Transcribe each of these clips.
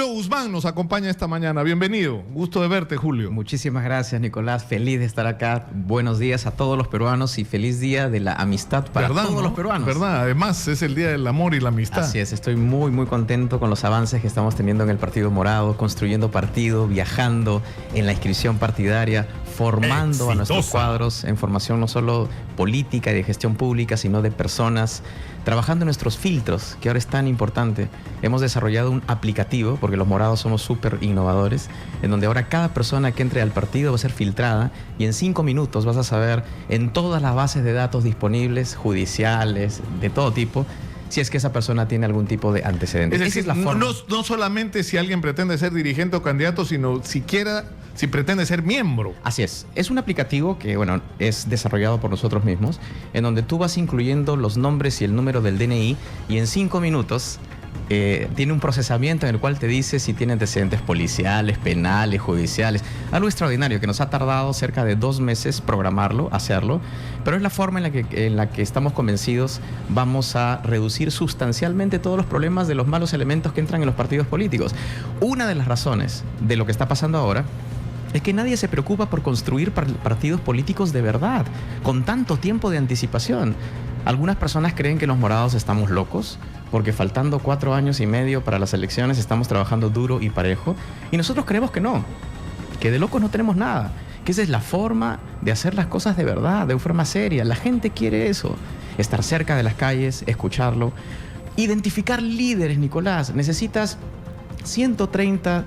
Julio Guzmán nos acompaña esta mañana. Bienvenido. Gusto de verte, Julio. Muchísimas gracias, Nicolás. Feliz de estar acá. Buenos días a todos los peruanos y feliz día de la amistad para todos los peruanos. ¿Verdad? Además, es el día del amor y la amistad. Así es. Estoy muy, muy contento con los avances que estamos teniendo en el Partido Morado, construyendo partido, viajando en la inscripción partidaria, formando a nuestros cuadros en formación no solo política y de gestión pública, sino de personas, trabajando en nuestros filtros, que ahora es tan importante. Hemos desarrollado un aplicativo, porque los morados somos súper innovadores, en donde ahora cada persona que entre al partido va a ser filtrada y en 5 minutos vas a saber en todas las bases de datos disponibles, judiciales, de todo tipo, si es que esa persona tiene algún tipo de antecedente. Es decir, esa es la forma. No solamente si alguien pretende ser dirigente o candidato, sino siquiera si pretende ser miembro. Así es. Es un aplicativo que, bueno, es desarrollado por nosotros mismos, en donde tú vas incluyendo los nombres y el número del DNI y en 5 minutos tiene un procesamiento en el cual te dice si tiene antecedentes policiales, penales, judiciales. Algo extraordinario que nos ha tardado cerca de 2 meses programarlo, hacerlo, pero es la forma en la que estamos convencidos vamos a reducir sustancialmente todos los problemas de los malos elementos que entran en los partidos políticos. Una de las razones de lo que está pasando ahora es que nadie se preocupa por construir partidos políticos de verdad, con tanto tiempo de anticipación. Algunas personas creen que los morados estamos locos, porque faltando 4 años y medio para las elecciones estamos trabajando duro y parejo, y nosotros creemos que no, que de locos no tenemos nada, que esa es la forma de hacer las cosas de verdad, de forma seria. La gente quiere eso, estar cerca de las calles, escucharlo, identificar líderes, Nicolás. Necesitas 130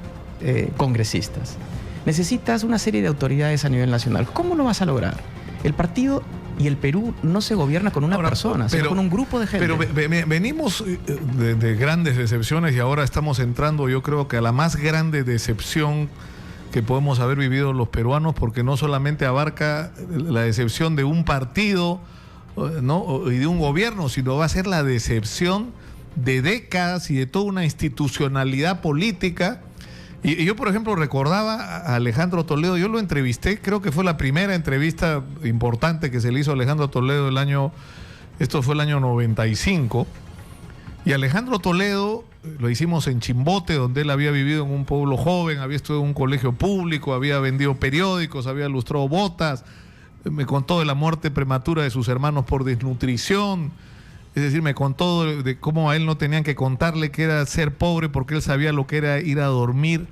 congresistas. Necesitas una serie de autoridades a nivel nacional. ¿Cómo lo vas a lograr? El partido y el Perú no se gobierna con una persona, sino con un grupo de gente. Pero venimos de grandes decepciones y ahora estamos entrando, yo creo que a la más grande decepción que podemos haber vivido los peruanos, porque no solamente abarca la decepción de un partido, ¿no?, y de un gobierno, sino va a ser la decepción de décadas y de toda una institucionalidad política. Y yo, por ejemplo, recordaba a Alejandro Toledo. Yo lo entrevisté, creo que fue la primera entrevista importante que se le hizo a Alejandro Toledo esto fue el año 95. Y Alejandro Toledo lo hicimos en Chimbote, donde él había vivido en un pueblo joven, había estudiado en un colegio público, había vendido periódicos, había lustrado botas. Me contó de la muerte prematura de sus hermanos por desnutrición. Es decir, me contó de cómo a él no tenían que contarle que era ser pobre, porque él sabía lo que era ir a dormir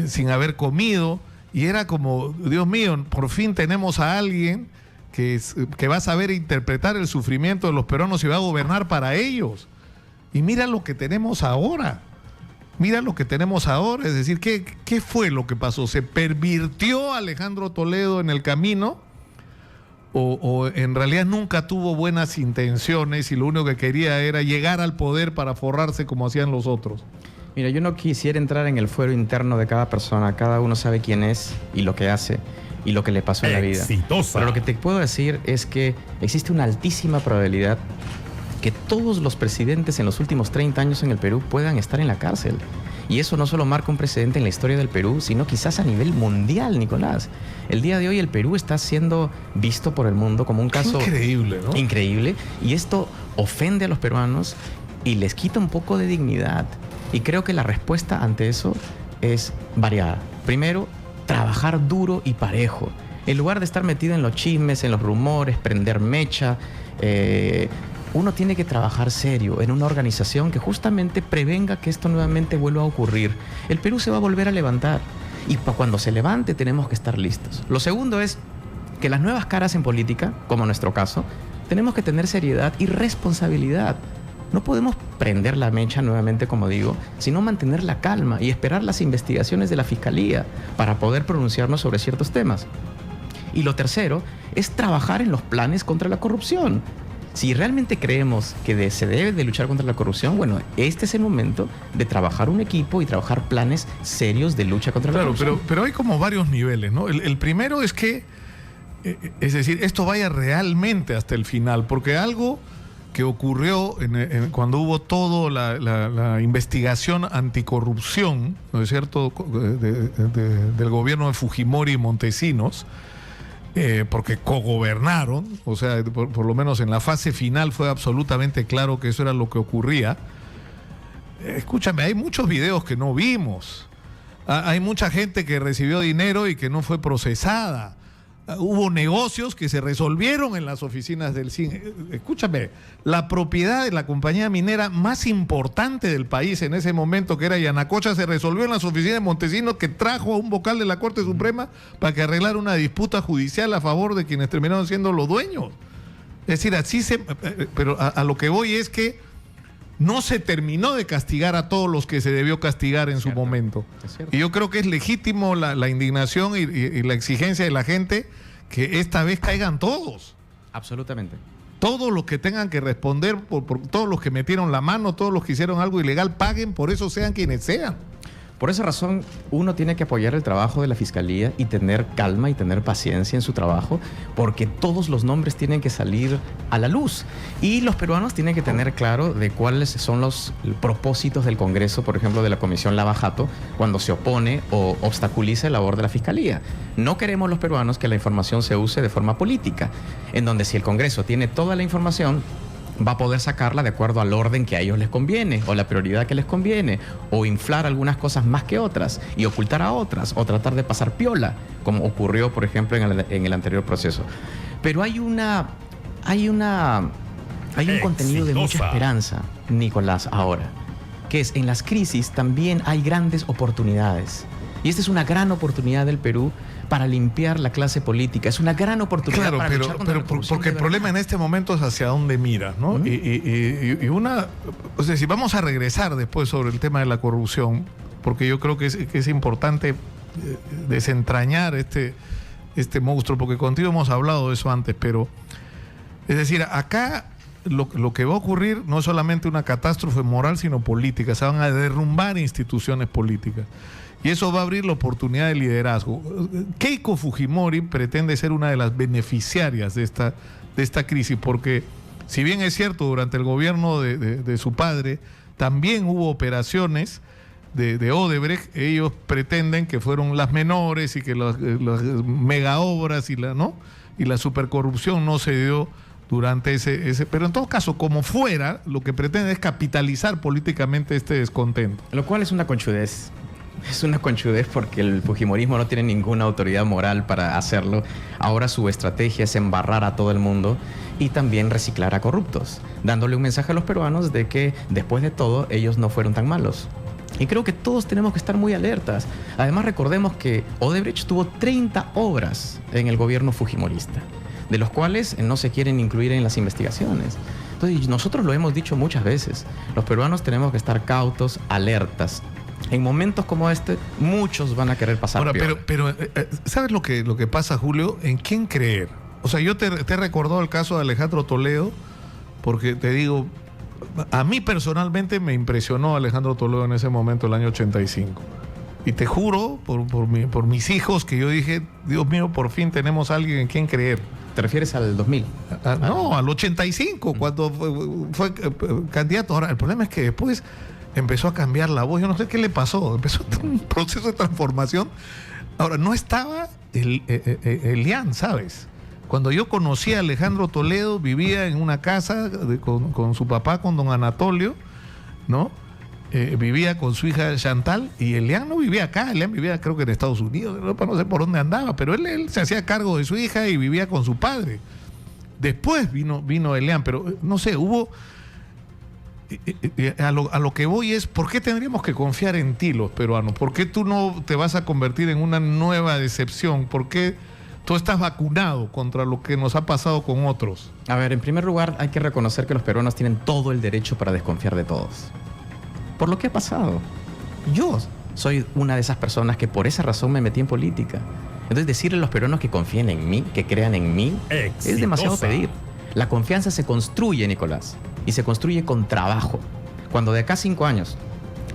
sin haber comido. Y era como, Dios mío, por fin tenemos a alguien que va a saber interpretar el sufrimiento de los peruanos y va a gobernar para ellos. Y mira lo que tenemos ahora. Mira lo que tenemos ahora. Es decir, ¿qué fue lo que pasó? ¿Se pervirtió Alejandro Toledo en el camino? O en realidad nunca tuvo buenas intenciones y lo único que quería era llegar al poder para forrarse como hacían los otros? Mira, yo no quisiera entrar en el fuero interno de cada persona. Cada uno sabe quién es y lo que hace y lo que le pasó en la vida. Pero lo que te puedo decir es que existe una altísima probabilidad que todos los presidentes en los últimos 30 años en el Perú puedan estar en la cárcel. Y eso no solo marca un precedente en la historia del Perú, sino quizás a nivel mundial, Nicolás. El día de hoy el Perú está siendo visto por el mundo como un caso increíble, ¿no? Increíble. Y esto ofende a los peruanos y les quita un poco de dignidad. Y creo que la respuesta ante eso es variada. Primero, trabajar duro y parejo. En lugar de estar metido en los chismes, en los rumores, prender mecha, uno tiene que trabajar serio en una organización que justamente prevenga que esto nuevamente vuelva a ocurrir. El Perú se va a volver a levantar y cuando se levante tenemos que estar listos. Lo segundo es que las nuevas caras en política, como en nuestro caso, tenemos que tener seriedad y responsabilidad. No podemos prender la mecha nuevamente, como digo, sino mantener la calma y esperar las investigaciones de la Fiscalía para poder pronunciarnos sobre ciertos temas. Y lo tercero es trabajar en los planes contra la corrupción. Si realmente creemos que se debe de luchar contra la corrupción, bueno, este es el momento de trabajar un equipo y trabajar planes serios de lucha contra la corrupción. Pero hay como varios niveles, ¿no? El primero es que, es decir, esto vaya realmente hasta el final, porque algo que ocurrió cuando hubo toda la investigación anticorrupción, ¿no es cierto?, del gobierno de Fujimori y Montesinos, porque cogobernaron, o sea, por lo menos en la fase final fue absolutamente claro que eso era lo que ocurría. escúchame, hay muchos videos que no vimos. Hay mucha gente que recibió dinero y que no fue procesada. Hubo negocios que se resolvieron en las oficinas del cine. Escúchame, la propiedad de la compañía minera más importante del país en ese momento, que era Yanacocha, se resolvió en las oficinas de Montesinos, que trajo a un vocal de la Corte Suprema para que arreglara una disputa judicial a favor de quienes terminaron siendo los dueños. Es decir, pero a lo que voy es que no se terminó de castigar a todos los que se debió castigar en su momento. Y yo creo que es legítimo la indignación y la exigencia de la gente que esta vez caigan todos. Absolutamente. Todos los que tengan que responder, por todos los que metieron la mano, todos los que hicieron algo ilegal, paguen por eso, sean quienes sean. Por esa razón, uno tiene que apoyar el trabajo de la Fiscalía y tener calma y tener paciencia en su trabajo, porque todos los nombres tienen que salir a la luz. Y los peruanos tienen que tener claro de cuáles son los propósitos del Congreso, por ejemplo, de la Comisión Lava Jato, cuando se opone o obstaculiza la labor de la Fiscalía. No queremos los peruanos que la información se use de forma política, en donde si el Congreso tiene toda la información, va a poder sacarla de acuerdo al orden que a ellos les conviene, o la prioridad que les conviene, o inflar algunas cosas más que otras, y ocultar a otras, o tratar de pasar piola, como ocurrió, por ejemplo, en el anterior proceso. Pero hay un contenido de mucha esperanza, Nicolás, ahora, que es, en las crisis también hay grandes oportunidades. Y esta es una gran oportunidad del Perú para limpiar la clase política. Es una gran oportunidad para luchar contra la corrupción. Porque el problema en este momento es hacia dónde miras, ¿no? O sea, si vamos a regresar después sobre el tema de la corrupción, porque yo creo que es importante desentrañar este monstruo, porque contigo hemos hablado de eso antes, pero es decir, acá lo que va a ocurrir no es solamente una catástrofe moral, sino política. Se van a derrumbar instituciones políticas. Y eso va a abrir la oportunidad de liderazgo. Keiko Fujimori pretende ser una de las beneficiarias de esta crisis, porque si bien es cierto, durante el gobierno de su padre también hubo operaciones de Odebrecht. Ellos pretenden que fueron las menores y que las mega obras y la supercorrupción no se dio durante ese. Pero en todo caso, como fuera, lo que pretende es capitalizar políticamente este descontento. Lo cual es una conchudez. Es una conchudez porque el fujimorismo no tiene ninguna autoridad moral para hacerlo. Ahora su estrategia es embarrar a todo el mundo y también reciclar a corruptos, dándole un mensaje a los peruanos de que después de todo ellos no fueron tan malos. Y creo que todos tenemos que estar muy alertas. Además, recordemos que Odebrecht tuvo 30 obras en el gobierno fujimorista, de los cuales no se quieren incluir en las investigaciones. Entonces, nosotros lo hemos dicho muchas veces, los peruanos tenemos que estar cautos, alertas. En momentos como este, muchos van a querer pasar. Ahora, pero ¿sabes lo que pasa, Julio? ¿En quién creer? O sea, yo te he recordado el caso de Alejandro Toledo, porque te digo, a mí personalmente me impresionó Alejandro Toledo en ese momento, el año 85. Y te juro, por mis hijos, que yo dije, Dios mío, por fin tenemos a alguien en quien creer. ¿Te refieres al 2000? No, al 85, cuando fue candidato. Ahora, el problema es que después empezó a cambiar la voz. Yo no sé qué le pasó. Empezó un proceso de transformación. Ahora, no estaba Elian, ¿sabes? Cuando yo conocí a Alejandro Toledo, vivía en una casa con su papá, con don Anatolio, ¿no? Vivía con su hija Chantal, y Elian no vivía acá, Elian vivía creo que en Estados Unidos, en Europa, no sé por dónde andaba, pero él se hacía cargo de su hija y vivía con su padre. Después vino Elian, pero no sé, hubo... A lo que voy es, ¿por qué tendríamos que confiar en ti los peruanos? ¿Por qué tú no te vas a convertir en una nueva decepción? ¿Por qué tú estás vacunado contra lo que nos ha pasado con otros? A ver, en primer lugar, hay que reconocer que los peruanos tienen todo el derecho para desconfiar de todos. Por lo que ha pasado. Yo soy una de esas personas que por esa razón me metí en política. Entonces, decirle a los peruanos que confíen en mí, que crean en mí, es demasiado pedir. La confianza se construye, Nicolás, y se construye con trabajo. Cuando de acá a 5 años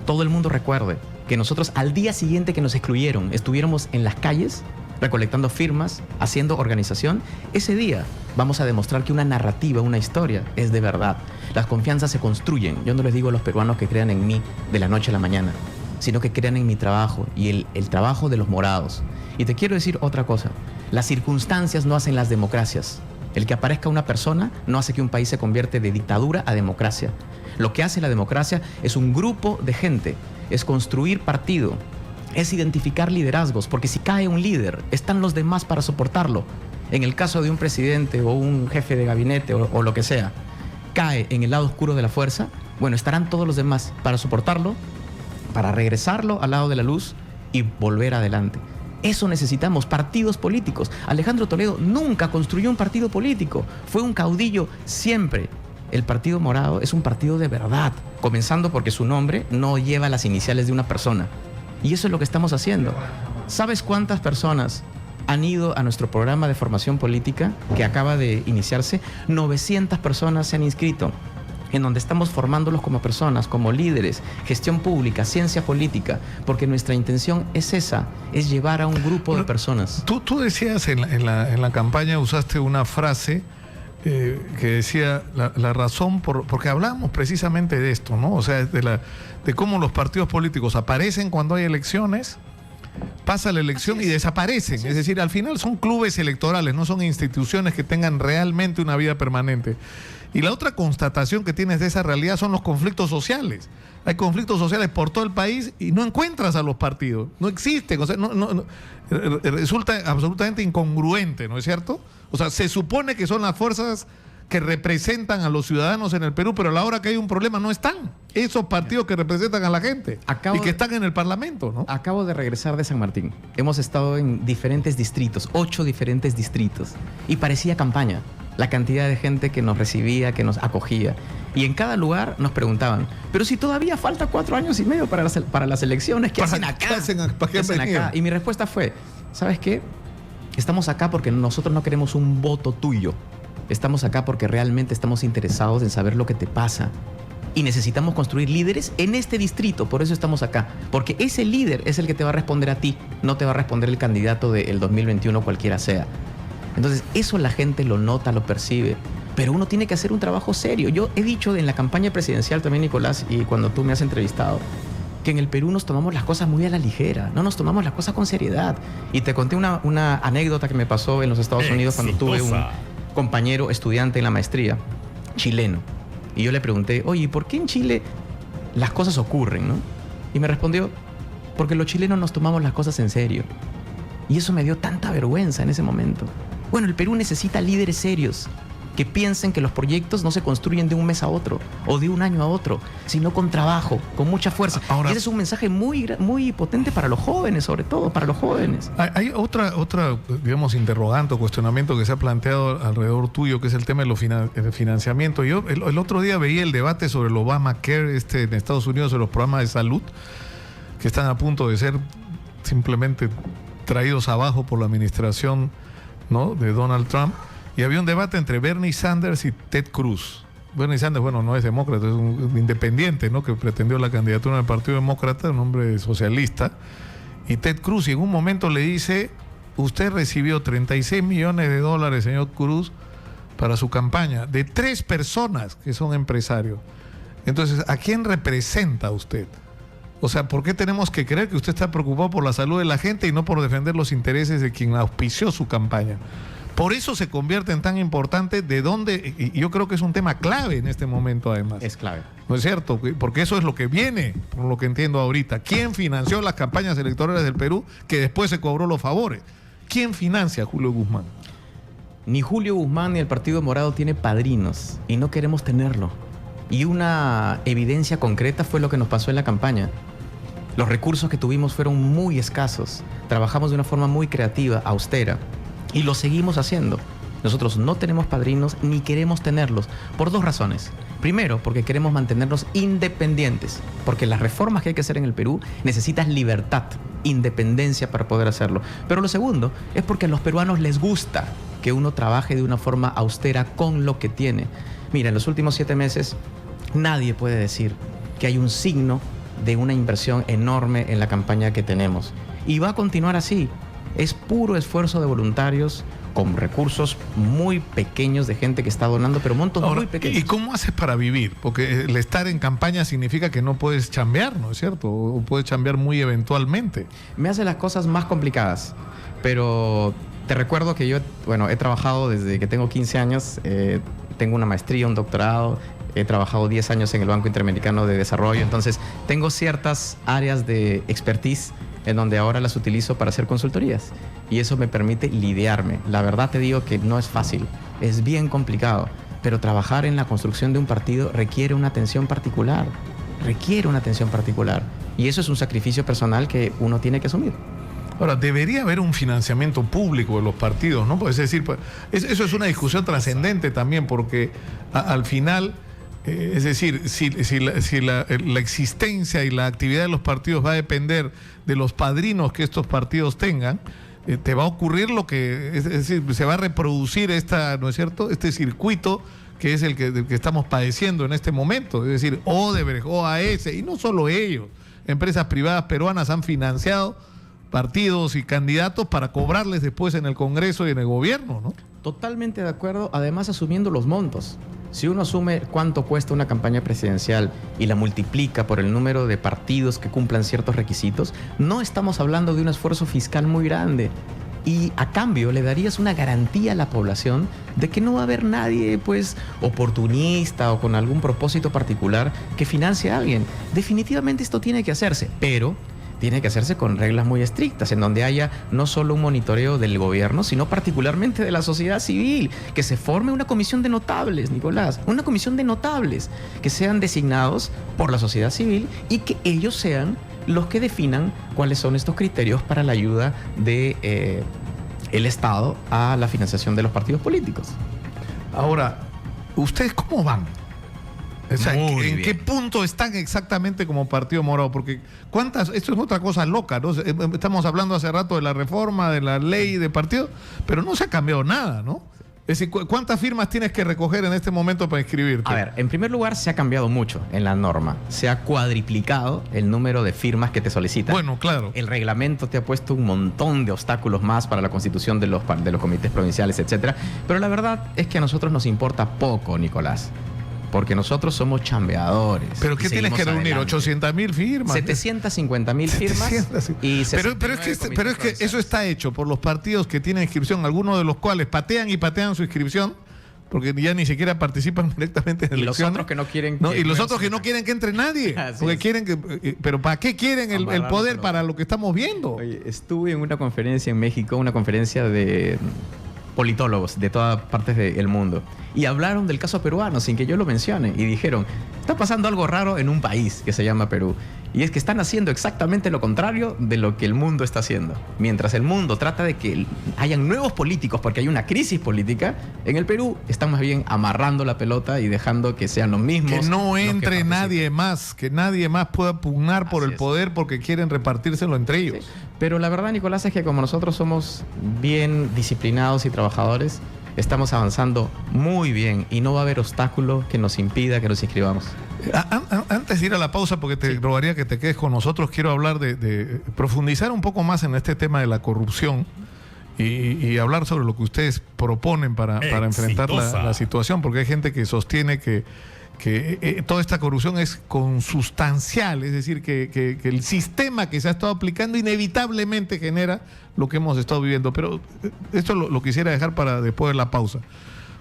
todo el mundo recuerde que nosotros al día siguiente que nos excluyeron estuviéramos en las calles recolectando firmas, haciendo organización, ese día vamos a demostrar que una narrativa, una historia es de verdad. Las confianzas se construyen. Yo no les digo a los peruanos que crean en mí de la noche a la mañana, sino que crean en mi trabajo y el trabajo de los morados. Y te quiero decir otra cosa. Las circunstancias no hacen las democracias. El que aparezca una persona no hace que un país se convierta de dictadura a democracia. Lo que hace la democracia es un grupo de gente, es construir partido, es identificar liderazgos, porque si cae un líder, están los demás para soportarlo. En el caso de un presidente o un jefe de gabinete o lo que sea, cae en el lado oscuro de la fuerza, bueno, estarán todos los demás para soportarlo, para regresarlo al lado de la luz y volver adelante. Eso necesitamos, partidos políticos. Alejandro Toledo nunca construyó un partido político, fue un caudillo siempre. El Partido Morado es un partido de verdad, comenzando porque su nombre no lleva las iniciales de una persona. Y eso es lo que estamos haciendo. ¿Sabes cuántas personas han ido a nuestro programa de formación política que acaba de iniciarse? 900 personas se han inscrito, en donde estamos formándolos como personas, como líderes, gestión pública, ciencia política, porque nuestra intención es esa, es llevar a un grupo de personas. Tú decías en la campaña, usaste una frase que decía la razón, porque hablamos precisamente de esto, ¿no? O sea, de cómo los partidos políticos aparecen cuando hay elecciones, pasa la elección y desaparecen. Es decir, al final son clubes electorales, no son instituciones que tengan realmente una vida permanente. Y la otra constatación que tienes de esa realidad son los conflictos sociales. Hay conflictos sociales por todo el país y no encuentras a los partidos. No existen. O sea, resulta absolutamente incongruente, ¿no es cierto? O sea, se supone que son las fuerzas que representan a los ciudadanos en el Perú, pero a la hora que hay un problema no están esos partidos que representan a la gente y que están en el Parlamento, ¿no? Acabo de regresar de San Martín. Hemos estado en diferentes distritos, 8 diferentes distritos, y parecía campaña. La cantidad de gente que nos recibía, que nos acogía. Y en cada lugar nos preguntaban, pero si todavía falta 4 años y medio para las elecciones, ¿qué hacen acá? ¿Qué hacen acá? Y mi respuesta fue, ¿sabes qué? Estamos acá porque nosotros no queremos un voto tuyo. Estamos acá porque realmente estamos interesados en saber lo que te pasa. Y necesitamos construir líderes en este distrito, por eso estamos acá. Porque ese líder es el que te va a responder a ti, no te va a responder el candidato del 2021 cualquiera sea. Entonces, eso la gente lo nota, lo percibe. Pero uno tiene que hacer un trabajo serio. Yo he dicho en la campaña presidencial también, Nicolás, y cuando tú me has entrevistado, que en el Perú nos tomamos las cosas muy a la ligera, no nos tomamos las cosas con seriedad. Y te conté una anécdota que me pasó en los Estados Unidos cuando tuve un compañero estudiante en la maestría, chileno. Y yo le pregunté, oye, ¿por qué en Chile las cosas ocurren, no? Y me respondió, porque los chilenos nos tomamos las cosas en serio. Y eso me dio tanta vergüenza en ese momento. Bueno, el Perú necesita líderes serios que piensen que los proyectos no se construyen de un mes a otro o de un año a otro, sino con trabajo, con mucha fuerza. Ahora, y ese es un mensaje muy potente para los jóvenes, sobre todo para los jóvenes. Hay otra digamos, interrogante o cuestionamiento que se ha planteado alrededor tuyo, que es el tema del financiamiento. Yo el otro día veía el debate sobre el Obamacare en Estados Unidos, sobre los programas de salud, que están a punto de ser simplemente traídos abajo por la administración, ¿no?, de Donald Trump. Y había un debate entre Bernie Sanders y Ted Cruz. Bernie Sanders, bueno, no es demócrata, es un independiente, ¿no?, que pretendió la candidatura del Partido Demócrata, un hombre socialista. Y Ted Cruz, y en un momento le dice, usted recibió 36 millones de dólares, señor Cruz, para su campaña, de 3 personas que son empresarios. Entonces, ¿a quién representa usted? O sea, ¿por qué tenemos que creer que usted está preocupado por la salud de la gente y no por defender los intereses de quien auspició su campaña? Por eso se convierte en tan importante de dónde, y yo creo que es un tema clave en este momento además. Es clave. ¿No es cierto? Porque eso es lo que viene, por lo que entiendo ahorita. ¿Quién financió las campañas electorales del Perú que después se cobró los favores? ¿Quién financia a Julio Guzmán? Ni Julio Guzmán ni el Partido Morado tiene padrinos y no queremos tenerlo. Y una evidencia concreta fue lo que nos pasó en la campaña. Los recursos que tuvimos fueron muy escasos. Trabajamos de una forma muy creativa, austera. Y lo seguimos haciendo. Nosotros no tenemos padrinos ni queremos tenerlos por 2 razones. Primero, porque queremos mantenernos independientes. Porque las reformas que hay que hacer en el Perú necesitan libertad, independencia para poder hacerlo. Pero lo segundo es porque a los peruanos les gusta que uno trabaje de una forma austera con lo que tiene. Mira, en los últimos 7 meses nadie puede decir que hay un signo de una inversión enorme en la campaña que tenemos. Y va a continuar así. Es puro esfuerzo de voluntarios con recursos muy pequeños de gente que está donando, pero montos muy pequeños. ¿Y cómo haces para vivir? Porque el estar en campaña significa que no puedes chambear, ¿no es cierto? O puedes chambear muy eventualmente. Me hace las cosas más complicadas, pero Te recuerdo que yo, bueno, he trabajado desde que tengo 15 años, tengo una maestría, un doctorado, he trabajado 10 años en el Banco Interamericano de Desarrollo, entonces tengo ciertas áreas de expertise en donde ahora las utilizo para hacer consultorías y eso me permite lidiarme. La verdad te digo que no es fácil, es bien complicado, pero trabajar en la construcción de un partido requiere una atención particular, y eso es un sacrificio personal que uno tiene que asumir. Ahora, debería haber un financiamiento público de los partidos, ¿no? Pues, es decir, pues, eso es una discusión trascendente también, porque al final, es decir, si la existencia y la actividad de los partidos va a depender de los padrinos que estos partidos tengan, te va a ocurrir lo que, es decir, se va a reproducir ¿no es cierto?, este circuito que es el que estamos padeciendo en este momento, es decir, Odebrecht, OAS, y no solo ellos, empresas privadas peruanas han financiado partidos y candidatos para cobrarles después en el Congreso y en el gobierno, ¿no? Totalmente de acuerdo, además asumiendo los montos. Si uno asume cuánto cuesta una campaña presidencial y la multiplica por el número de partidos que cumplan ciertos requisitos, no estamos hablando de un esfuerzo fiscal muy grande. Y a cambio le darías una garantía a la población de que no va a haber nadie pues oportunista o con algún propósito particular que financie a alguien. Definitivamente esto tiene que hacerse, pero tiene que hacerse con reglas muy estrictas, en donde haya no solo un monitoreo del gobierno, sino particularmente de la sociedad civil, que se forme una comisión de notables, Nicolás, una comisión de notables que sean designados por la sociedad civil y que ellos sean los que definan cuáles son estos criterios para la ayuda de el Estado a la financiación de los partidos políticos. Ahora, ¿ustedes cómo van? O sea, ¿en qué bien. punto están exactamente como Partido Morado? Porque esto es otra cosa loca, ¿no? Estamos hablando hace rato de la reforma, de la ley de partido, pero no se ha cambiado nada, ¿no? Es decir, ¿cuántas firmas tienes que recoger en este momento para inscribirte? A ver, en primer lugar, se ha cambiado mucho en la norma. Se ha cuadriplicado el número de firmas que te solicitan. Bueno, claro. El reglamento te ha puesto un montón de obstáculos más para la constitución de los comités provinciales, etcétera. Pero la verdad es que a nosotros nos importa poco, Nicolás. Porque nosotros somos chambeadores. ¿Pero qué tienes que reunir? Adelante. 800.000 firmas. 750.000 firmas. Y pero es que eso está hecho por los partidos que tienen inscripción, algunos de los cuales patean su inscripción, porque ya ni siquiera participan directamente en elecciones. Y los otros que no quieren... Y los otros que no quieren que entre nadie. Porque quieren que... Pero ¿para qué quieren el poder para lo que estamos viendo? Oye, estuve en una conferencia en México, una conferencia de politólogos de todas partes del mundo, y hablaron del caso peruano sin que yo lo mencione, y dijeron, está pasando algo raro en un país que se llama Perú, y es que están haciendo exactamente lo contrario de lo que el mundo está haciendo. Mientras el mundo trata de que hayan nuevos políticos porque hay una crisis política, en el Perú están más bien amarrando la pelota y dejando que sean los mismos. Que no entre nadie más, que nadie más pueda pugnar por el poder porque quieren repartírselo entre ellos. Sí. Pero la verdad, Nicolás, es que como nosotros somos bien disciplinados y trabajadores, estamos avanzando muy bien y no va a haber obstáculo que nos impida que nos inscribamos. Antes de ir a la pausa, porque te rogaría que te quedes con nosotros, quiero hablar de profundizar un poco más en este tema de la corrupción y hablar sobre lo que ustedes proponen para enfrentar la situación, porque hay gente que sostiene que toda esta corrupción es consustancial, es decir, que el sistema que se ha estado aplicando inevitablemente genera lo que hemos estado viviendo. Pero esto lo quisiera dejar para después de la pausa,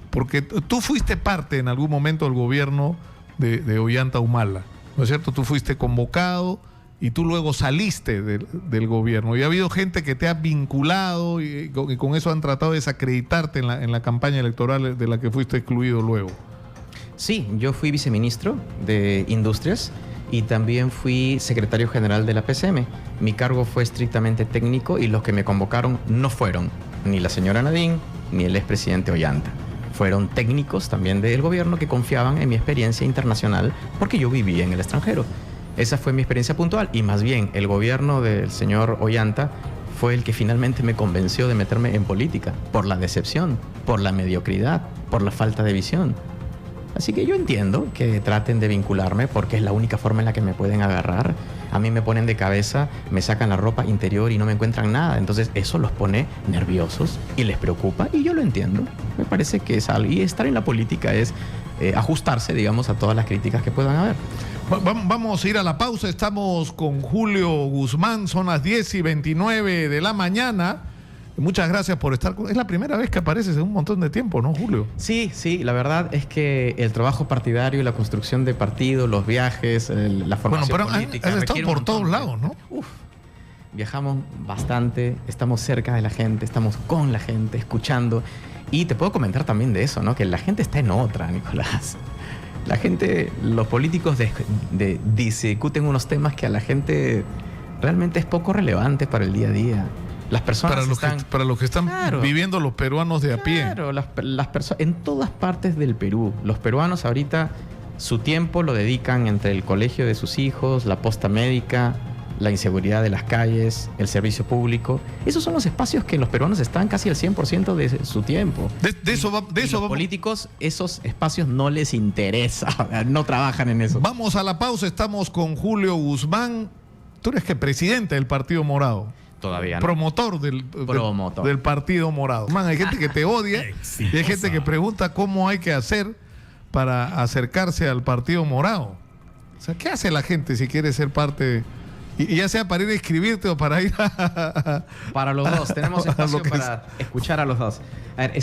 porque tú fuiste parte en algún momento del gobierno de Ollanta Humala, ¿no es cierto? Tú fuiste convocado y tú luego saliste del gobierno, y ha habido gente que te ha vinculado y con eso han tratado de desacreditarte en la campaña electoral de la que fuiste excluido luego. Sí, yo fui viceministro de Industrias y también fui secretario general de la PCM. Mi cargo fue estrictamente técnico y los que me convocaron no fueron ni la señora Nadine ni el expresidente Ollanta. Fueron técnicos también del gobierno que confiaban en mi experiencia internacional porque yo vivía en el extranjero. Esa fue mi experiencia puntual y más bien el gobierno del señor Ollanta fue el que finalmente me convenció de meterme en política por la decepción, por la mediocridad, por la falta de visión. Así que yo entiendo que traten de vincularme porque es la única forma en la que me pueden agarrar. A mí me ponen de cabeza, me sacan la ropa interior y no me encuentran nada. Entonces eso los pone nerviosos y les preocupa y yo lo entiendo. Me parece que es algo. Y estar en la política es ajustarse, digamos, a todas las críticas que puedan haber. Vamos a ir a la pausa. Estamos con Julio Guzmán, son las 10:29 de la mañana. Muchas gracias por estar. Es la primera vez que apareces en un montón de tiempo, ¿no, Julio? Sí, la verdad es que el trabajo partidario y la construcción de partidos, los viajes, la formación política... Has estado por todos lados, ¿no? Viajamos bastante, estamos cerca de la gente, estamos con la gente, escuchando. Y te puedo comentar también de eso, ¿no? Que la gente está en otra, Nicolás. La gente, los políticos discuten unos temas que a la gente realmente es poco relevante para el día a día. Las personas para los que están viviendo los peruanos de a pie. Claro, las personas en todas partes del Perú. Los peruanos ahorita su tiempo lo dedican entre el colegio de sus hijos, la posta médica, la inseguridad de las calles, el servicio público. Esos son los espacios que los peruanos están casi al 100% de su tiempo. Los políticos, esos espacios no les interesa, no trabajan en eso. Vamos a la pausa, estamos con Julio Guzmán. Tú eres que presidente del Partido Morado. Todavía no. Promotor del Partido Morado. Man, hay gente que te odia y hay gente que pregunta cómo hay que hacer para acercarse al Partido Morado. O sea, ¿qué hace la gente si quiere ser parte? Y ya sea para ir a inscribirte o para ir a... Para los dos, tenemos espacio para escuchar a los dos. A ver,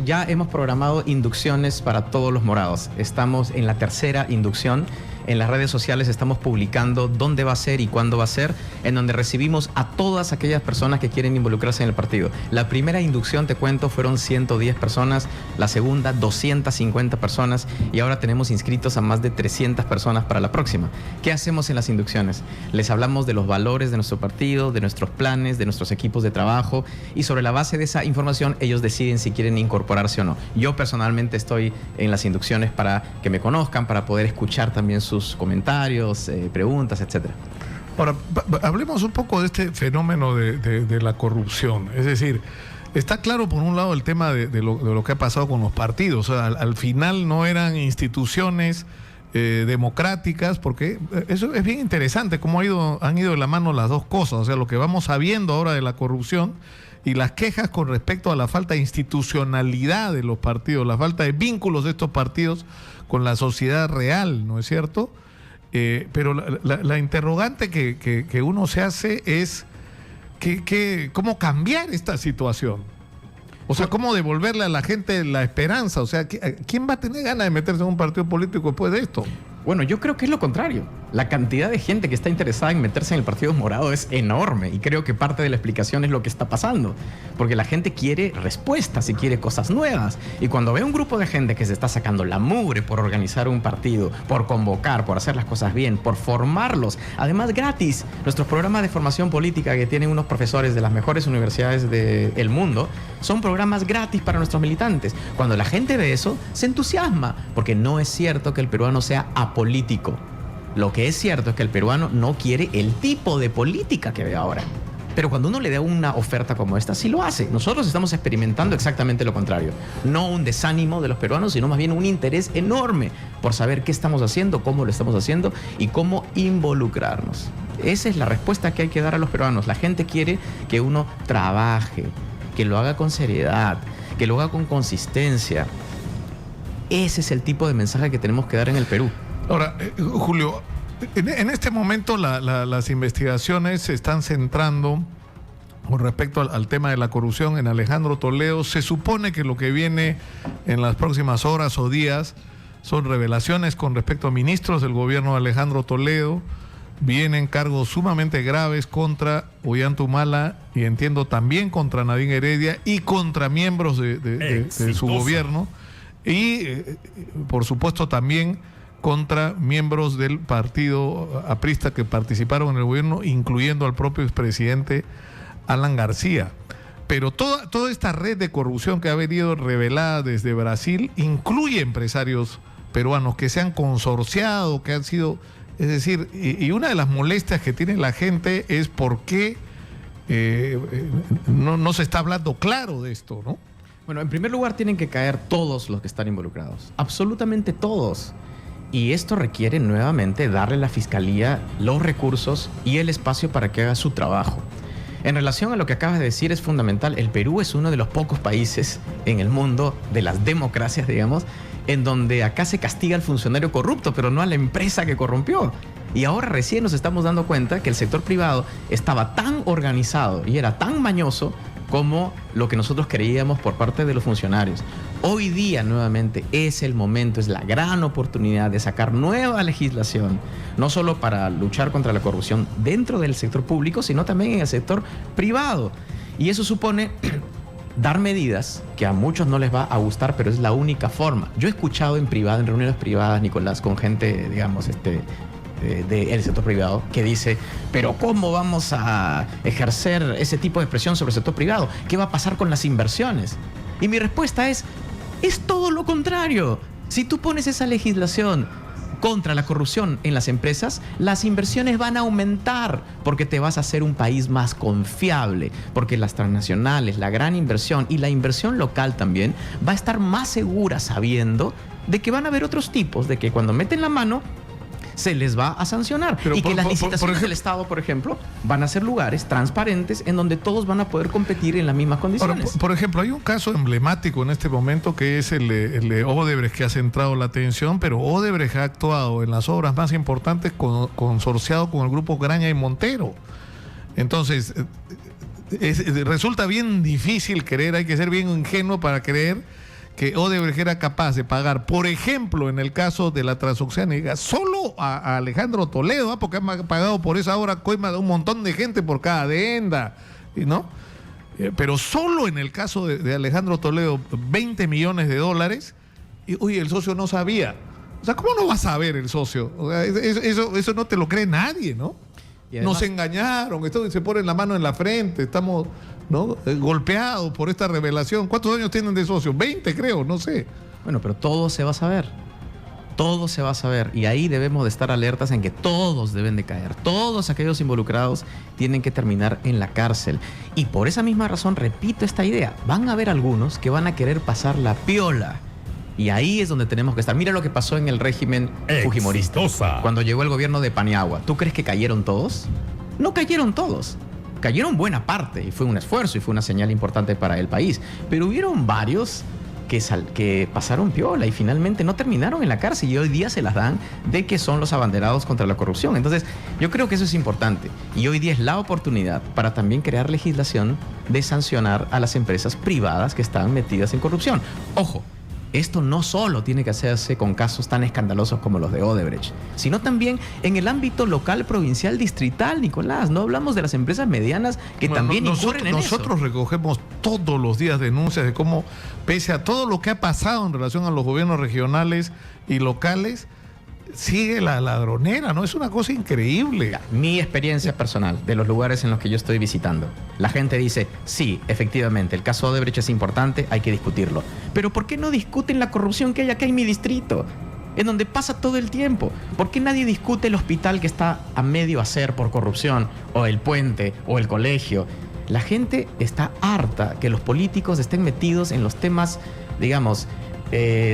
ya hemos programado inducciones para todos los morados. Estamos en la tercera inducción. En las redes sociales estamos publicando dónde va a ser y cuándo va a ser, en donde recibimos a todas aquellas personas que quieren involucrarse en el partido. La primera inducción, te cuento, fueron 110 personas, la segunda 250 personas y ahora tenemos inscritos a más de 300 personas para la próxima. ¿Qué hacemos en las inducciones? Les hablamos de los valores de nuestro partido, de nuestros planes, de nuestros equipos de trabajo y sobre la base de esa información ellos deciden si quieren incorporarse o no. Yo personalmente estoy en las inducciones para que me conozcan, para poder escuchar también sus comentarios, preguntas, etcétera. Ahora, hablemos un poco de este fenómeno de la corrupción. Es decir, está claro por un lado el tema de lo que ha pasado con los partidos. O sea, al final no eran instituciones democráticas, porque eso es bien interesante, cómo han ido de la mano las dos cosas. O sea, lo que vamos sabiendo ahora de la corrupción y las quejas con respecto a la falta de institucionalidad de los partidos, la falta de vínculos de estos partidos con la sociedad real, ¿no es cierto? Pero la interrogante que uno se hace es cómo cambiar esta situación. O sea, cómo devolverle a la gente la esperanza. O sea, ¿quién va a tener ganas de meterse en un partido político después de esto? Bueno, yo creo que es lo contrario. La cantidad de gente que está interesada en meterse en el Partido Morado es enorme y creo que parte de la explicación es lo que está pasando. Porque la gente quiere respuestas y quiere cosas nuevas. Y cuando ve un grupo de gente que se está sacando la mugre por organizar un partido, por convocar, por hacer las cosas bien, por formarlos, además gratis, nuestros programas de formación política que tienen unos profesores de las mejores universidades del mundo, son programas gratis para nuestros militantes. Cuando la gente ve eso, se entusiasma, porque no es cierto que el peruano sea apolítico. Lo que es cierto es que el peruano no quiere el tipo de política que ve ahora. Pero cuando uno le da una oferta como esta, sí lo hace. Nosotros estamos experimentando exactamente lo contrario. No un desánimo de los peruanos, sino más bien un interés enorme por saber qué estamos haciendo, cómo lo estamos haciendo y cómo involucrarnos. Esa es la respuesta que hay que dar a los peruanos. La gente quiere que uno trabaje, que lo haga con seriedad, que lo haga con consistencia. Ese es el tipo de mensaje que tenemos que dar en el Perú. Ahora, Julio, en este momento las investigaciones se están centrando con respecto al tema de la corrupción en Alejandro Toledo. Se supone que lo que viene en las próximas horas o días son revelaciones con respecto a ministros del gobierno de Alejandro Toledo. Vienen cargos sumamente graves contra Ollanta Humala y entiendo también contra Nadine Heredia y contra miembros de su gobierno. Y, por supuesto, también contra miembros del partido aprista que participaron en el gobierno, incluyendo al propio expresidente Alan García. Pero toda esta red de corrupción que ha venido revelada desde Brasil incluye empresarios peruanos que se han consorciado, que han sido... Es decir, y una de las molestias que tiene la gente es por qué no se está hablando claro de esto, ¿no? Bueno, en primer lugar tienen que caer todos los que están involucrados, absolutamente todos. Y esto requiere nuevamente darle a la Fiscalía los recursos y el espacio para que haga su trabajo. En relación a lo que acabas de decir, es fundamental. El Perú es uno de los pocos países en el mundo de las democracias, digamos, en donde acá se castiga al funcionario corrupto, pero no a la empresa que corrompió. Y ahora recién nos estamos dando cuenta que el sector privado estaba tan organizado y era tan mañoso como lo que nosotros creíamos por parte de los funcionarios. Hoy día, nuevamente, es el momento, es la gran oportunidad de sacar nueva legislación, no solo para luchar contra la corrupción dentro del sector público, sino también en el sector privado. Y eso supone dar medidas que a muchos no les va a gustar, pero es la única forma. Yo he escuchado en privado, en reuniones privadas, Nicolás, con gente, digamos, del sector privado, que dice, pero ¿cómo vamos a ejercer ese tipo de presión sobre el sector privado? ¿Qué va a pasar con las inversiones? Y mi respuesta es todo lo contrario. Si tú pones esa legislación contra la corrupción en las empresas, las inversiones van a aumentar porque te vas a hacer un país más confiable, porque las transnacionales, la gran inversión y la inversión local también va a estar más segura sabiendo de que van a haber otros tipos, de que cuando meten la mano se les va a sancionar. Pero y que las licitaciones del Estado, por ejemplo, van a ser lugares transparentes en donde todos van a poder competir en las mismas condiciones. Ahora, por ejemplo, hay un caso emblemático en este momento que es el de Odebrecht, que ha centrado la atención, pero Odebrecht ha actuado en las obras más importantes consorciado con el grupo Graña y Montero. Entonces, resulta bien difícil creer, hay que ser bien ingenuo para creer que Odebrecht era capaz de pagar, por ejemplo, en el caso de la transoceánica, solo a Alejandro Toledo, porque han pagado por esa obra coima de un montón de gente por cada adenda, ¿no? Pero solo en el caso de Alejandro Toledo, 20 millones de dólares, y uy, el socio no sabía. O sea, ¿cómo no va a saber el socio? O sea, eso no te lo cree nadie, ¿no? Además, nos engañaron, se ponen la mano en la frente, estamos, ¿no?, golpeados por esta revelación. ¿Cuántos años tienen de socios? 20, creo, no sé. Bueno, pero todo se va a saber. Todo se va a saber. Y ahí debemos de estar alertas en que todos deben de caer. Todos aquellos involucrados tienen que terminar en la cárcel. Y por esa misma razón, repito esta idea, van a haber algunos que van a querer pasar la piola. Y ahí es donde tenemos que estar. Mira lo que pasó en el régimen fujimorista. Cuando llegó el gobierno de Paniagua. ¿Tú crees que cayeron todos? No cayeron todos. Cayeron buena parte y fue un esfuerzo y fue una señal importante para el país. Pero hubieron varios que pasaron piola y finalmente no terminaron en la cárcel y hoy día se las dan de que son los abanderados contra la corrupción. Entonces, yo creo que eso es importante. Y hoy día es la oportunidad para también crear legislación de sancionar a las empresas privadas que están metidas en corrupción. Ojo. Esto no solo tiene que hacerse con casos tan escandalosos como los de Odebrecht, sino también en el ámbito local, provincial, distrital, Nicolás. No hablamos de las empresas medianas que también incurren en eso. Nosotros recogemos todos los días denuncias de cómo, pese a todo lo que ha pasado en relación a los gobiernos regionales y locales, sigue la ladronera, ¿no? Es una cosa increíble. Mi experiencia personal de los lugares en los que yo estoy visitando, la gente dice, sí, efectivamente, el caso Odebrecht es importante, hay que discutirlo. Pero ¿por qué no discuten la corrupción que hay acá en mi distrito? En donde pasa todo el tiempo. ¿Por qué nadie discute el hospital que está a medio hacer por corrupción? O el puente, o el colegio. La gente está harta que los políticos estén metidos en los temas, digamos,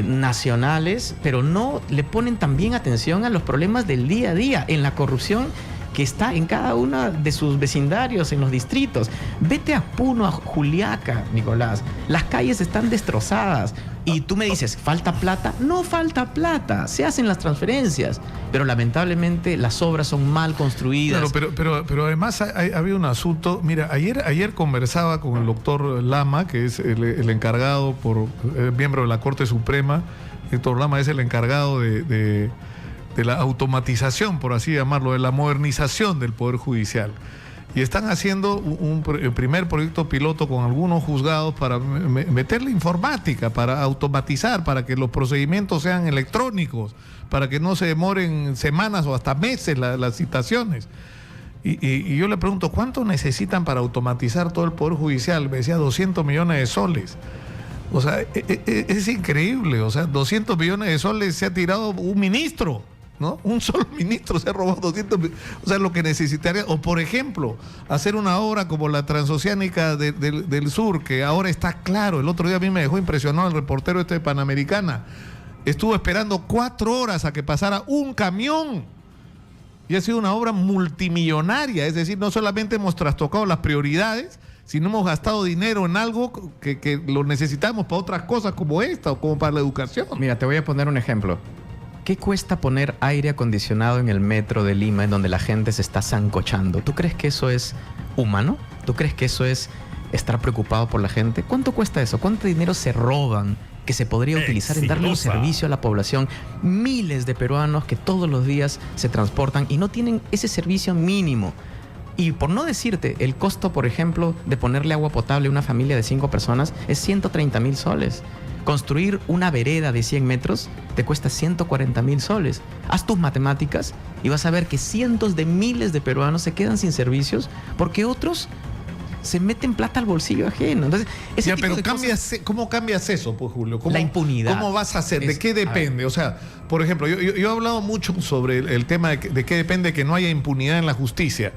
nacionales, pero no le ponen también atención a los problemas del día a día, en la corrupción que está en cada uno de sus vecindarios, en los distritos. Vete a Puno, a Juliaca, Nicolás. Las calles están destrozadas. Y tú me dices, ¿falta plata? No falta plata. Se hacen las transferencias. Pero lamentablemente las obras son mal construidas. Claro, pero además había un asunto. Mira, ayer conversaba con el doctor Lama, que es el encargado por miembro de la Corte Suprema. El doctor Lama es el encargado de la automatización, por así llamarlo, de la modernización del Poder Judicial. Y están haciendo un primer proyecto piloto con algunos juzgados para meterle informática, para automatizar, para que los procedimientos sean electrónicos, para que no se demoren semanas o hasta meses las citaciones. Y yo le pregunto, ¿cuánto necesitan para automatizar todo el Poder Judicial? Me decía 200 millones de soles. O sea, es increíble. O sea, 200 millones de soles se ha tirado un ministro, ¿no? Un solo ministro se ha robado 200 millones. O sea, lo que necesitaría, o por ejemplo, hacer una obra como la transoceánica del sur, que ahora está claro. El otro día a mí me dejó impresionado el reportero de Panamericana. Estuvo esperando 4 horas a que pasara un camión. Y ha sido una obra multimillonaria. Es decir, no solamente hemos trastocado las prioridades, sino hemos gastado dinero en algo que lo necesitamos para otras cosas como esta o como para la educación. Mira, te voy a poner un ejemplo. ¿Qué cuesta poner aire acondicionado en el metro de Lima en donde la gente se está sancochando? ¿Tú crees que eso es humano? ¿Tú crees que eso es estar preocupado por la gente. ¿Cuánto cuesta eso? ¿Cuánto dinero se roban que se podría utilizar en darle un servicio a la población? Miles de peruanos que todos los días se transportan y no tienen ese servicio mínimo. Y por no decirte, el costo, por ejemplo, de ponerle agua potable a una familia de 5 personas es 130.000 soles. Construir una vereda de 100 metros te cuesta 140.000 soles. Haz tus matemáticas y vas a ver que cientos de miles de peruanos se quedan sin servicios porque otros se meten plata al bolsillo ajeno. Entonces, ese tipo pero de cosas... ¿cómo cambias eso, pues, Julio? La impunidad. ¿Cómo vas a hacer? ¿De qué depende? O sea, por ejemplo, yo he hablado mucho sobre el tema de qué depende que no haya impunidad en la justicia,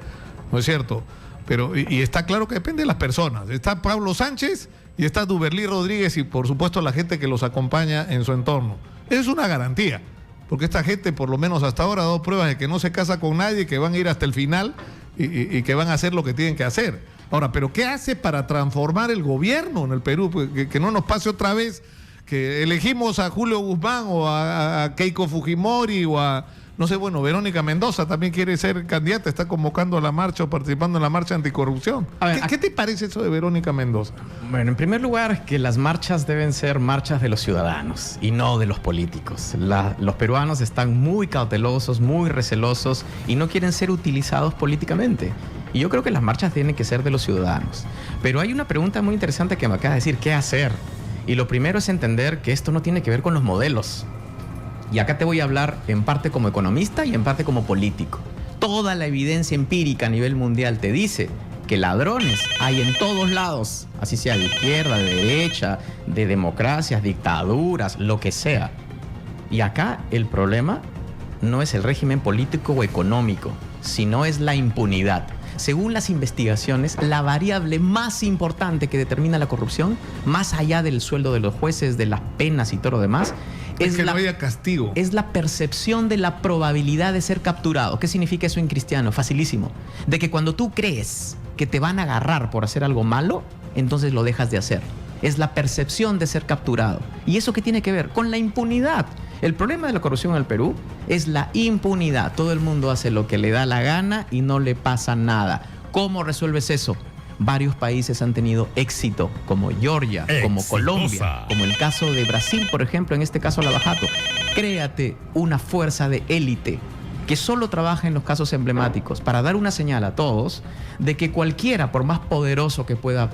¿no es cierto? Pero, y está claro que depende de las personas. Está Pablo Sánchez y está Duberlí Rodríguez y, por supuesto, la gente que los acompaña en su entorno. Es una garantía, porque esta gente, por lo menos hasta ahora, ha dado pruebas de que no se casa con nadie, que van a ir hasta el final y que van a hacer lo que tienen que hacer. Ahora, ¿pero qué hace para transformar el gobierno en el Perú? Que no nos pase otra vez que elegimos a Julio Guzmán o a Keiko Fujimori o a, no sé, bueno, Verónica Mendoza también quiere ser candidata, está convocando a la marcha o participando en la marcha anticorrupción. A ver, ¿Qué te parece eso de Verónica Mendoza? Bueno, en primer lugar, que las marchas deben ser marchas de los ciudadanos y no de los políticos. Los peruanos están muy cautelosos, muy recelosos y no quieren ser utilizados políticamente. Y yo creo que las marchas tienen que ser de los ciudadanos. Pero hay una pregunta muy interesante que me acaba de decir, ¿qué hacer? Y lo primero es entender que esto no tiene que ver con los modelos. Y acá te voy a hablar en parte como economista y en parte como político. Toda la evidencia empírica a nivel mundial te dice que ladrones hay en todos lados, así sea de izquierda, de derecha, de democracias, dictaduras, lo que sea. Y acá el problema no es el régimen político o económico, sino es la impunidad. Según las investigaciones, la variable más importante que determina la corrupción, más allá del sueldo de los jueces, de las penas y todo lo demás, es que no haya castigo. Es la percepción de la probabilidad de ser capturado. ¿Qué significa eso en cristiano? Facilísimo. De que cuando tú crees que te van a agarrar por hacer algo malo, entonces lo dejas de hacer. Es la percepción de ser capturado. ¿Y eso qué tiene que ver? Con la impunidad. El problema de la corrupción en el Perú es la impunidad. Todo el mundo hace lo que le da la gana y no le pasa nada. ¿Cómo resuelves eso? Varios países han tenido éxito, como Georgia, como Colombia, como el caso de Brasil, por ejemplo, en este caso Lava Jato. Créate una fuerza de élite que solo trabaja en los casos emblemáticos para dar una señal a todos de que cualquiera, por más poderoso que pueda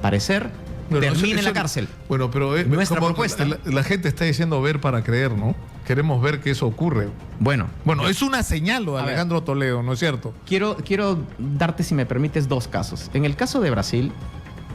parecer, termine en la cárcel. Bueno, pero nuestra propuesta. La gente está diciendo ver para creer, ¿no? Queremos ver que eso ocurre. Bueno, es una señal, Alejandro Toledo, ¿no es cierto? Quiero darte, si me permites, 2 casos. En el caso de Brasil,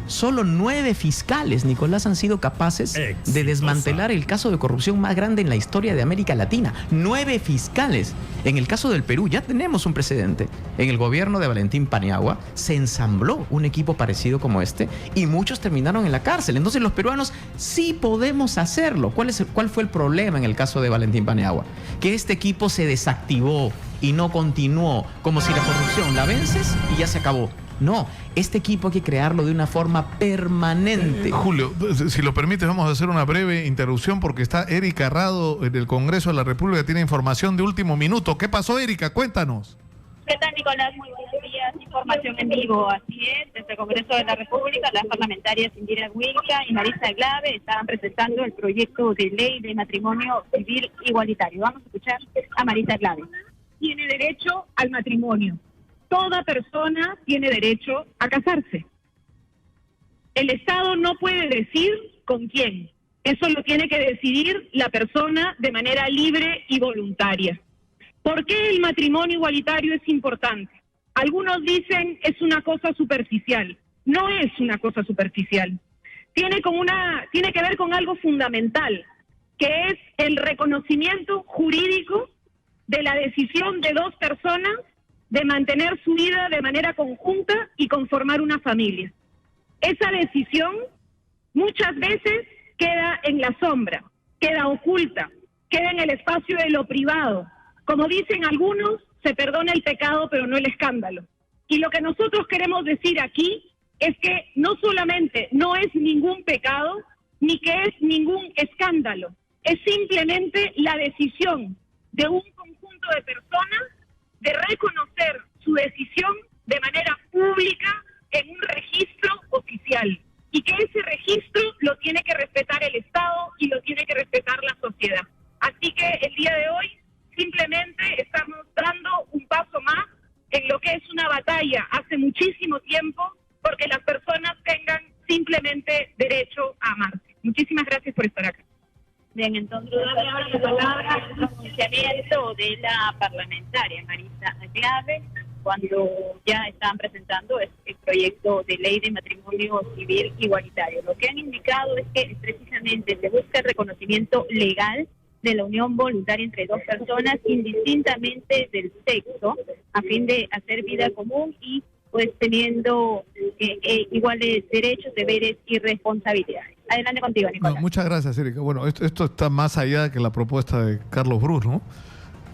solo 9 fiscales, Nicolás, han sido capaces de desmantelar el caso de corrupción más grande en la historia de América Latina. 9 fiscales. En el caso del Perú ya tenemos un precedente. En el gobierno de Valentín Paniagua se ensambló un equipo parecido como este y muchos terminaron en la cárcel. Entonces los peruanos sí podemos hacerlo. ¿Cuál fue el problema en el caso de Valentín Paniagua? Que este equipo se desactivó y no continuó, como si la corrupción la vences y ya se acabó. No, este equipo hay que crearlo de una forma permanente. Julio, si lo permites, vamos a hacer una breve interrupción porque está Erika Rado en el Congreso de la República, tiene información de último minuto. ¿Qué pasó, Erika? Cuéntanos. ¿Qué tal, Nicolás? Muy buenos días. Información en vivo. Así es, desde el Congreso de la República, las parlamentarias Indira Wilca y Marisa Glave estaban presentando el proyecto de ley de matrimonio civil igualitario. Vamos a escuchar a Marisa Glave. Tiene derecho al matrimonio. Toda persona tiene derecho a casarse. El Estado no puede decir con quién. Eso lo tiene que decidir la persona de manera libre y voluntaria. ¿Por qué el matrimonio igualitario es importante? Algunos dicen es una cosa superficial. No es una cosa superficial. Tiene que ver con algo fundamental, que es el reconocimiento jurídico de la decisión de 2 personas de mantener su vida de manera conjunta y conformar una familia. Esa decisión muchas veces queda en la sombra, queda oculta, queda en el espacio de lo privado. Como dicen algunos, se perdona el pecado pero no el escándalo. Y lo que nosotros queremos decir aquí es que no solamente no es ningún pecado, ni que es ningún escándalo, es simplemente la decisión de un conjunto de personas de reconocer su decisión de manera pública en un registro oficial y que ese registro lo tiene que respetar el Estado y lo tiene que respetar la sociedad. Así que el día de hoy simplemente estamos dando un paso más en lo que es una batalla hace muchísimo tiempo porque las personas tengan simplemente derecho a amarse. Muchísimas gracias por estar acá. Bien, entonces doy ahora la palabra al pronunciamiento de la parlamentaria Marisa Aglave, cuando ya estaban presentando el proyecto de ley de matrimonio civil igualitario. Lo que han indicado es que precisamente se busca el reconocimiento legal de la unión voluntaria entre dos personas indistintamente del sexo, a fin de hacer vida común y pues teniendo iguales derechos, deberes y responsabilidades. Adelante contigo, Nicolás. No, muchas gracias, Erika. Bueno, esto está más allá que la propuesta de Carlos Brus, ¿no?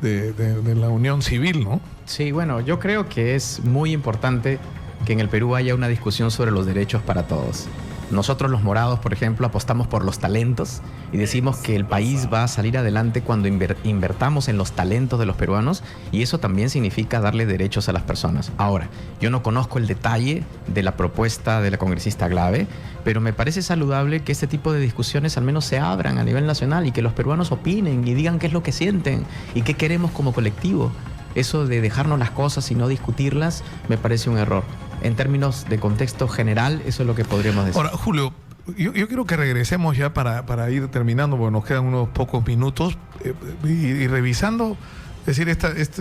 De la unión civil, ¿no? Sí, bueno, yo creo que es muy importante que en el Perú haya una discusión sobre los derechos para todos. Nosotros los morados, por ejemplo, apostamos por los talentos y decimos que el país va a salir adelante cuando invertamos en los talentos de los peruanos, y eso también significa darle derechos a las personas. Ahora, yo no conozco el detalle de la propuesta de la congresista Aglave, pero me parece saludable que este tipo de discusiones al menos se abran a nivel nacional y que los peruanos opinen y digan qué es lo que sienten y qué queremos como colectivo. Eso de dejarnos las cosas y no discutirlas me parece un error. En términos de contexto general, eso es lo que podríamos decir. Ahora, Julio, yo quiero que regresemos ya para ir terminando, porque nos quedan unos pocos minutos, y revisando, es decir,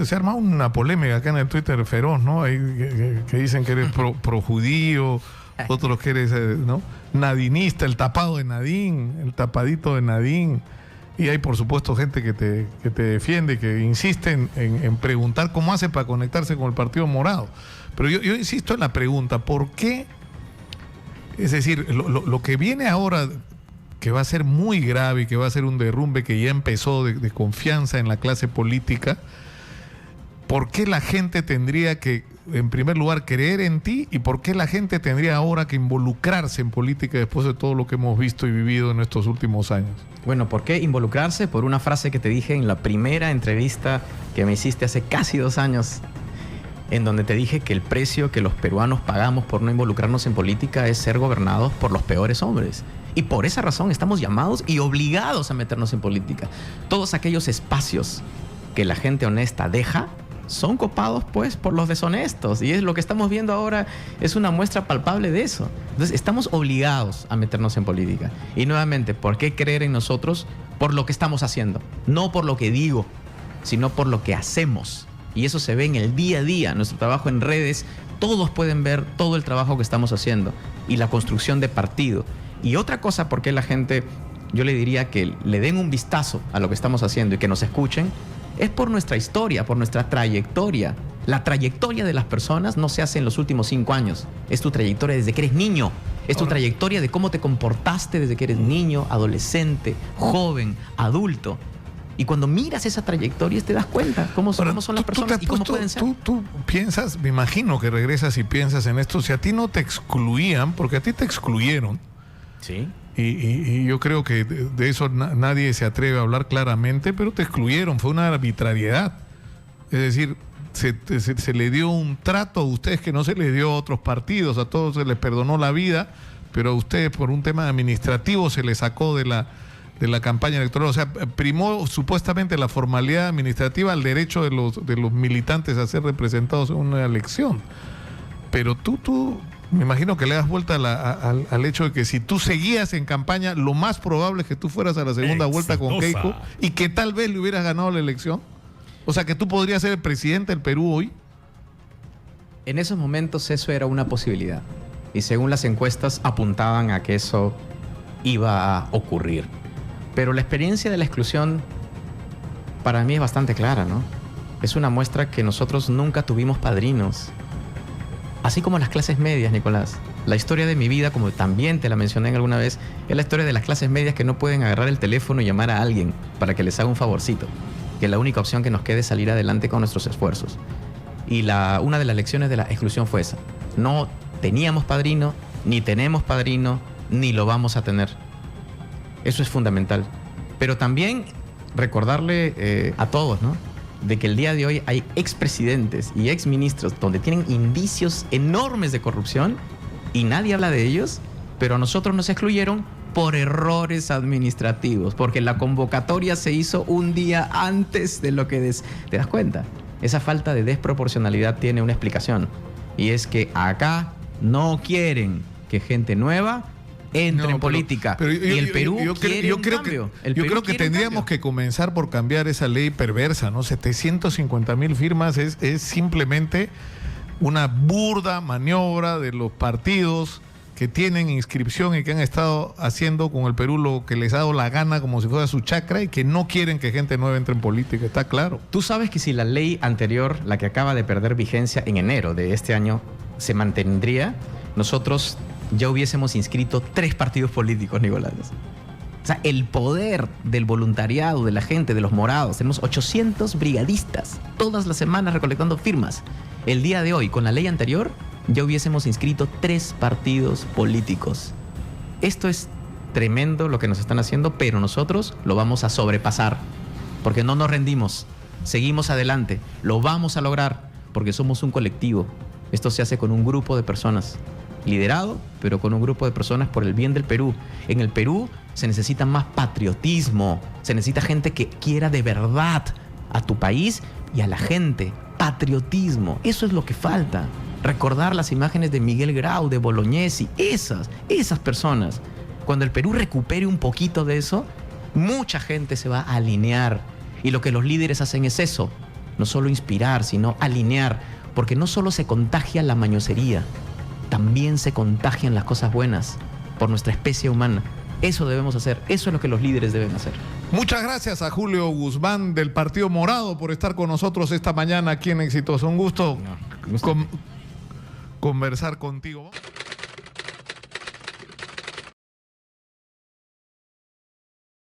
se ha armado una polémica acá en el Twitter feroz, ¿no? Hay que dicen que eres pro judío, otros que eres, ¿no? Nadinista, el tapado de Nadín, el tapadito de Nadín. Y hay, por supuesto, gente que te defiende, que insiste en preguntar cómo hace para conectarse con el Partido Morado. Pero yo insisto en la pregunta, ¿por qué? Es decir, lo que viene ahora, que va a ser muy grave y que va a ser un derrumbe que ya empezó de confianza en la clase política, ¿por qué la gente tendría que, en primer lugar, creer en ti? ¿Y por qué la gente tendría ahora que involucrarse en política después de todo lo que hemos visto y vivido en estos últimos años? Bueno, ¿por qué involucrarse? Por una frase que te dije en la primera entrevista que me hiciste hace casi 2 años, en donde te dije que el precio que los peruanos pagamos por no involucrarnos en política es ser gobernados por los peores hombres. Y por esa razón estamos llamados y obligados a meternos en política. Todos aquellos espacios que la gente honesta deja son copados pues por los deshonestos, y es lo que estamos viendo ahora, es una muestra palpable de eso. Entonces estamos obligados a meternos en política, y nuevamente, ¿por qué creer en nosotros? Por lo que estamos haciendo, no por lo que digo, sino por lo que hacemos, y eso se ve en el día a día, nuestro trabajo en redes. Todos pueden ver todo el trabajo que estamos haciendo y la construcción de partido. Y otra cosa, por qué la gente, yo le diría que le den un vistazo a lo que estamos haciendo y que nos escuchen, es por nuestra historia, por nuestra trayectoria. La trayectoria de las personas no se hace en los últimos 5 años. Es tu trayectoria desde que eres niño. Es tu trayectoria de cómo te comportaste desde que eres niño, adolescente, joven, adulto. Y cuando miras esa trayectoria te das cuenta cómo son las personas y cómo pueden ser. Tú piensas, me imagino que regresas y piensas en esto, si a ti no te excluían, porque a ti te excluyeron. Sí. Y yo creo que de eso nadie se atreve a hablar claramente, pero te excluyeron, fue una arbitrariedad. Es decir, se le dio un trato a ustedes que no se les dio a otros partidos, a todos se les perdonó la vida, pero a ustedes por un tema administrativo se les sacó de la campaña electoral. O sea, primó supuestamente la formalidad administrativa al derecho de los militantes a ser representados en una elección. Pero tú me imagino que le das vuelta al hecho de que si tú seguías en campaña, lo más probable es que tú fueras a la segunda vuelta con Keiko y que tal vez le hubieras ganado la elección. O sea, que tú podrías ser el presidente del Perú hoy. En esos momentos eso era una posibilidad. Y según las encuestas apuntaban a que eso iba a ocurrir. Pero la experiencia de la exclusión para mí es bastante clara, ¿no? Es una muestra que nosotros nunca tuvimos padrinos. Así como las clases medias, Nicolás. La historia de mi vida, como también te la mencioné alguna vez, es la historia de las clases medias que no pueden agarrar el teléfono y llamar a alguien para que les haga un favorcito. Que la única opción que nos quede es salir adelante con nuestros esfuerzos. Y una de las lecciones de la exclusión fue esa. No teníamos padrino, ni tenemos padrino, ni lo vamos a tener. Eso es fundamental. Pero también recordarle a todos, ¿no?, de que el día de hoy hay expresidentes y exministros donde tienen indicios enormes de corrupción y nadie habla de ellos, pero a nosotros nos excluyeron por errores administrativos, porque la convocatoria se hizo un día antes de lo que te das cuenta. Esa falta de desproporcionalidad tiene una explicación, y es que acá no quieren que gente nueva entre en política. Y el Perú quiere un cambio. Yo creo que tendríamos que comenzar por cambiar esa ley perversa, ¿no? 750.000 firmas es simplemente una burda maniobra de los partidos que tienen inscripción y que han estado haciendo con el Perú lo que les ha dado la gana como si fuera su chacra y que no quieren que gente nueva entre en política, está claro. Tú sabes que si la ley anterior, la que acaba de perder vigencia en enero de este año, se mantendría, nosotros ya hubiésemos inscrito 3 partidos políticos, Nicolás. O sea, el poder del voluntariado, de la gente, de los morados. Tenemos 800 brigadistas todas las semanas recolectando firmas. El día de hoy, con la ley anterior, ya hubiésemos inscrito 3 partidos políticos. Esto es tremendo lo que nos están haciendo, pero nosotros lo vamos a sobrepasar, porque no nos rendimos. Seguimos adelante, lo vamos a lograr, porque somos un colectivo. Esto se hace con un grupo de personas, liderado, pero con un grupo de personas por el bien del Perú. En el Perú se necesita más patriotismo, se necesita gente que quiera de verdad a tu país y a la gente. Patriotismo, eso es lo que falta. Recordar las imágenes de Miguel Grau, de Bolognesi, esas personas. Cuando el Perú recupere un poquito de eso, mucha gente se va a alinear. Y lo que los líderes hacen es eso, no solo inspirar, sino alinear, porque no solo se contagia la mañosería, también se contagian las cosas buenas por nuestra especie humana. Eso debemos hacer, eso es lo que los líderes deben hacer. Muchas gracias a Julio Guzmán del Partido Morado por estar con nosotros esta mañana aquí en Exitoso. Un gusto conversar contigo.